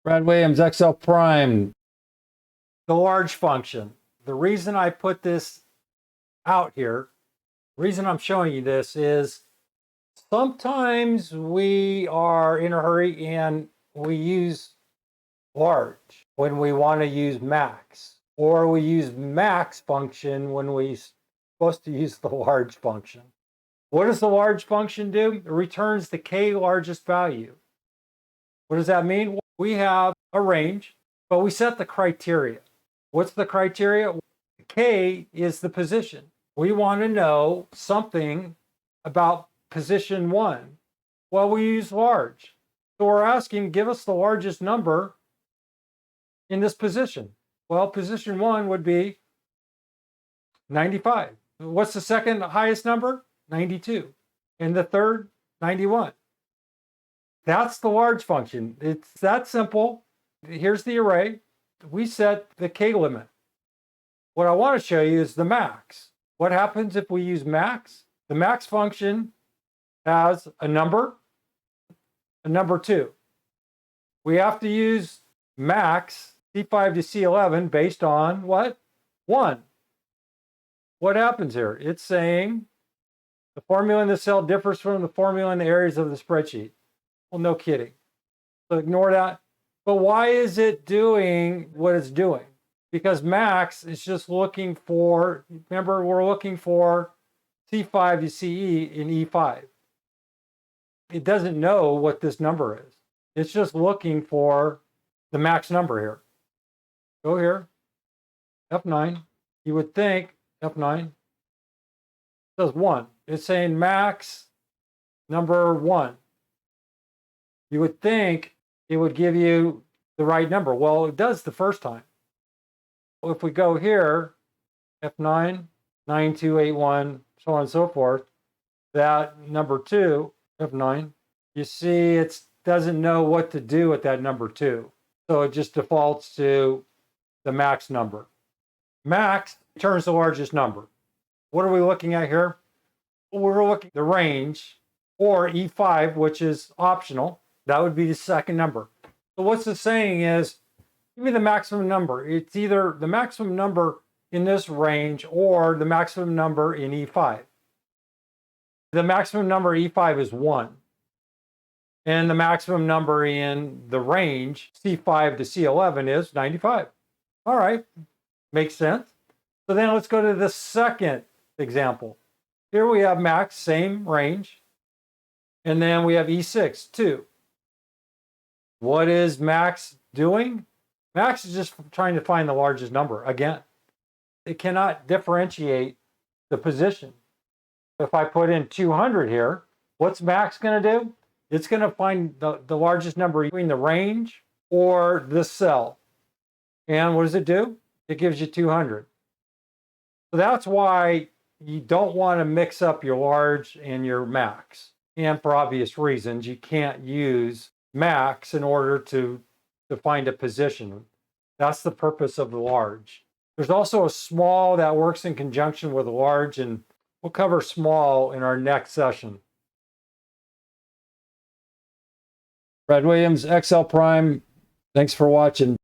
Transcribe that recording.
Brad Williams, XL Prime. The large function. The reason I put this out here, the reason I'm showing you this is sometimes we are in a hurry and we use large when we want to use max, or we use max function when we're supposed to use the large function. What does the large function do? It returns the k largest value. What does that mean? We have a range, but we set the criteria. What's the criteria? K is the position. We want to know something about position 1. Well, we use large. So we're asking, give us the largest number in this position. Well, position 1 would be 95. What's the second highest number? 92. And the third, 91. That's the large function. It's that simple. Here's the array. We set the k limit. What I want to show you is the max. What happens if we use max? The max function has a number 2. We have to use max C5 to C11 based on what? 1. What happens here? It's saying the formula in the cell differs from the formula in the areas of the spreadsheet. Well, no kidding. So ignore that. But why is it doing what it's doing? Because max is just looking for, remember, we're looking for C5 to CE in E5. It doesn't know what this number is. It's just looking for the max number here. Go here, F9. You would think F9 says 1. It's saying max number 1. You would think it would give you the right number. Well, it does the first time. If we go here, F9, 9281, so on and so forth, that number 2, F9, you see it doesn't know what to do with that number 2. So it just defaults to the max number. Max returns the largest number. What are we looking at here? We're looking at the range, or E5, which is optional. That would be the second number. So what's it saying is, give me the maximum number. It's either the maximum number in this range or the maximum number in E5. The maximum number E5 is 1. And the maximum number in the range, C5 to C11, is 95. All right, makes sense. So then let's go to the second example. Here we have max, same range. And then we have E6, 2. What is max doing? Max is just trying to find the largest number. Again, it cannot differentiate the position. If I put in 200 here, what's max going to do? It's going to find the largest number between the range or this cell. And what does it do? It gives you 200. So that's why you don't want to mix up your large and your max. And for obvious reasons, you can't use max in order to find a position. That's the purpose of the large. There's also a small that works in conjunction with a large, and we'll cover small in our next session. Brad Williams, XL Prime. Thanks for watching.